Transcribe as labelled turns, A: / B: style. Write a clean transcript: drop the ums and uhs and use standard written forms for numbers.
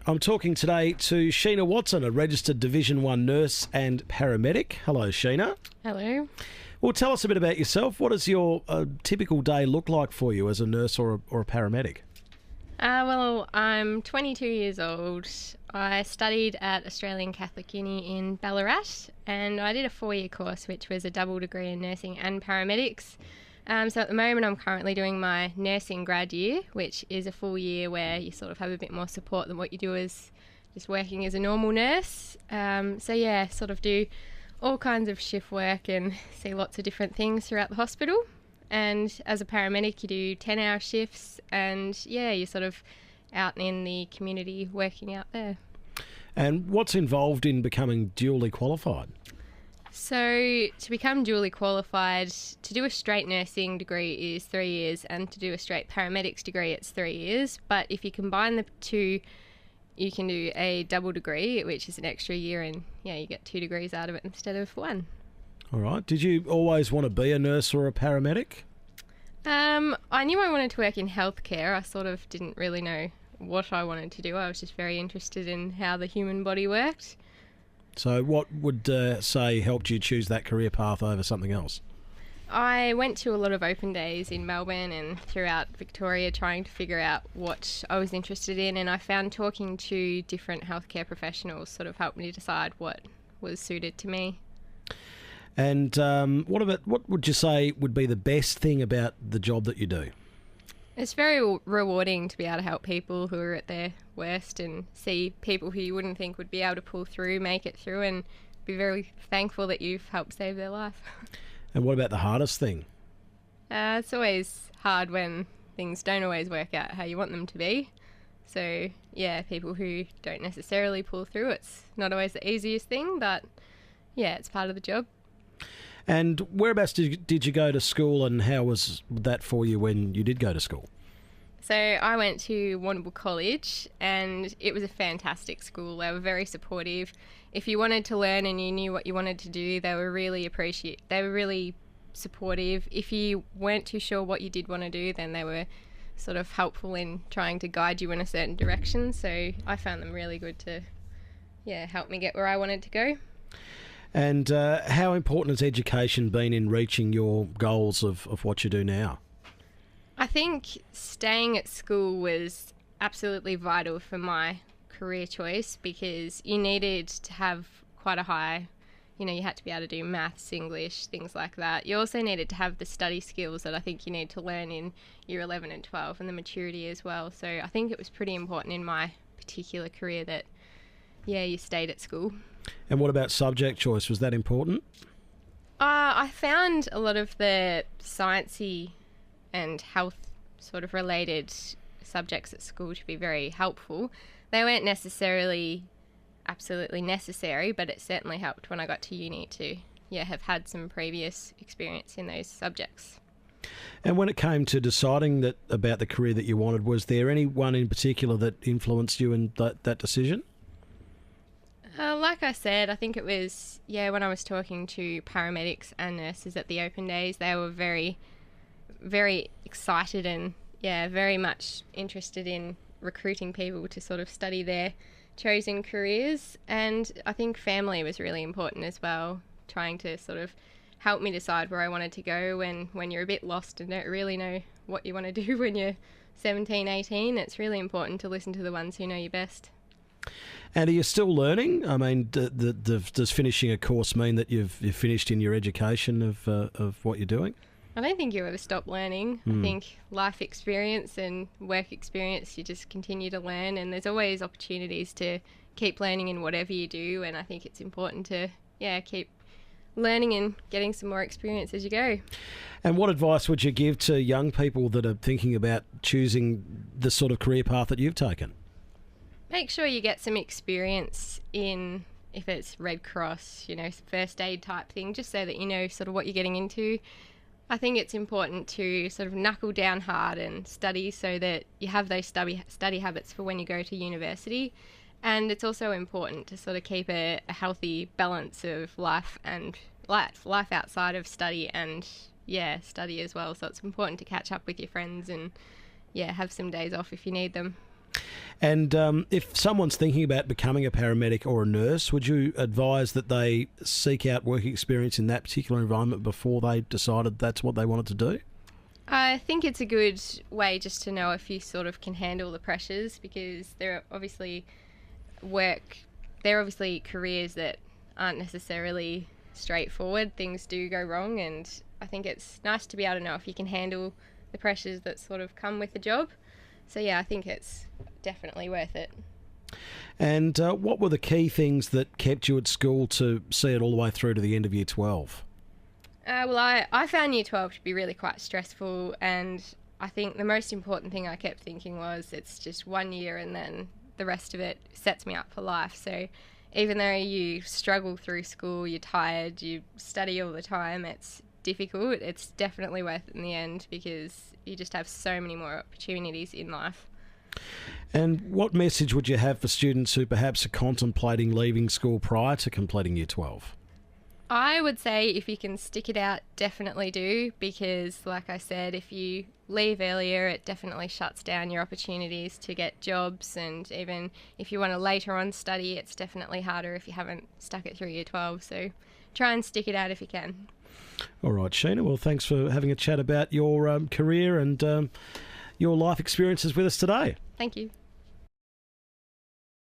A: I'm talking today to Sheena Waston, a registered Division 1 nurse and paramedic. Hello, Sheena.
B: Hello.
A: Well, tell us a bit about yourself. What does your typical day look like for you as a nurse or a paramedic?
B: Well, I'm 22 years old. I studied at Australian Catholic Uni in Ballarat, and I did a 4-year course, which was a double degree in nursing and paramedics. So at the moment I'm currently doing my nursing grad year, which is a full year where you sort of have a bit more support than what you do as just working as a normal nurse. Sort of do all kinds of shift work and see lots of different things throughout the hospital. And as a paramedic, you do 10-hour shifts and, you're sort of out in the community working out there.
A: And what's involved in becoming dually qualified?
B: So to become dually qualified, to do a straight nursing degree is 3 years, and to do a straight paramedics degree it's 3 years. But if you combine the two, you can do a double degree, which is an extra year, and you get 2 degrees out of it instead of 1.
A: All right. Did you always want to be a nurse or a paramedic?
B: I knew I wanted to work in healthcare. I sort of didn't really know what I wanted to do. I was just very interested in how the human body worked.
A: So what would, say, helped you choose that career path over something else?
B: I went to a lot of open days in Melbourne and throughout Victoria trying to figure out what I was interested in, and I found talking to different healthcare professionals sort of helped me decide what was suited to me.
A: And what would you say would be the best thing about the job that you do?
B: It's very rewarding to be able to help people who are at their worst and see people who you wouldn't think would be able to pull through, make it through, and be very thankful that you've helped save their life.
A: And what about the hardest thing?
B: It's always hard when things don't always work out how you want them to be. So, people who don't necessarily pull through, it's not always the easiest thing, but, it's part of the job.
A: And whereabouts did you go to school, and how was that for you when you did go to school?
B: So I went to Warrnambool College, and it was a fantastic school. They were very supportive. If you wanted to learn and you knew what you wanted to do, they were really supportive. If you weren't too sure what you did want to do, then they were sort of helpful in trying to guide you in a certain direction. So I found them really good to help me get where I wanted to go.
A: And how important has education been in reaching your goals of what you do now?
B: I think staying at school was absolutely vital for my career choice, because you needed to have quite a high, you had to be able to do maths, English, things like that. You also needed to have the study skills that I think you need to learn in year 11 and 12, and the maturity as well. So I think it was pretty important in my particular career that, you stayed at school.
A: And what about subject choice? Was that important?
B: I found a lot of the sciencey and health sort of related subjects at school to be very helpful. They weren't necessarily absolutely necessary, but it certainly helped when I got to uni to have had some previous experience in those subjects.
A: And when it came to deciding about the career that you wanted, was there anyone in particular that influenced you in that decision?
B: Like I said, I think it was, when I was talking to paramedics and nurses at the open days, they were very, very excited and, very much interested in recruiting people to sort of study their chosen careers. And I think family was really important as well, trying to sort of help me decide where I wanted to go when you're a bit lost and don't really know what you want to do when you're 17, 18. It's really important to listen to the ones who know you best.
A: And are you still learning? I mean, does finishing a course mean that you've finished in your education of what you're doing?
B: I don't think you ever stop learning. I think life experience and work experience, you just continue to learn, and there's always opportunities to keep learning in whatever you do, and I think it's important to, keep learning and getting some more experience as you go.
A: And what advice would you give to young people that are thinking about choosing the sort of career path that you've taken?
B: Make sure you get some experience in, if it's Red Cross, first aid type thing, just so that you know sort of what you're getting into. I think it's important to sort of knuckle down hard and study so that you have those study habits for when you go to university. And it's also important to sort of keep a healthy balance of life and life outside of study and, study as well. So it's important to catch up with your friends and, have some days off if you need them.
A: And if someone's thinking about becoming a paramedic or a nurse, would you advise that they seek out work experience in that particular environment before they decided that's what they wanted to do?
B: I think it's a good way just to know if you sort of can handle the pressures, because there are obviously careers that aren't necessarily straightforward. Things do go wrong, and I think it's nice to be able to know if you can handle the pressures that sort of come with the job. So yeah, I think it's definitely worth it.
A: And what were the key things that kept you at school to see it all the way through to the end of Year 12?
B: Well, I found Year 12 to be really quite stressful, and I think the most important thing I kept thinking was it's just 1 year and then the rest of it sets me up for life. So even though you struggle through school, you're tired, you study all the time, it's difficult, it's definitely worth it in the end, because you just have so many more opportunities in life.
A: And what message would you have for students who perhaps are contemplating leaving school prior to completing Year 12?
B: I would say if you can stick it out, definitely do, because like I said, if you leave earlier, it definitely shuts down your opportunities to get jobs, and even if you want to later on study, it's definitely harder if you haven't stuck it through Year 12, so try and stick it out if you can.
A: All right, Sheena, well, thanks for having a chat about your career and your life experiences with us today.
B: Thank you.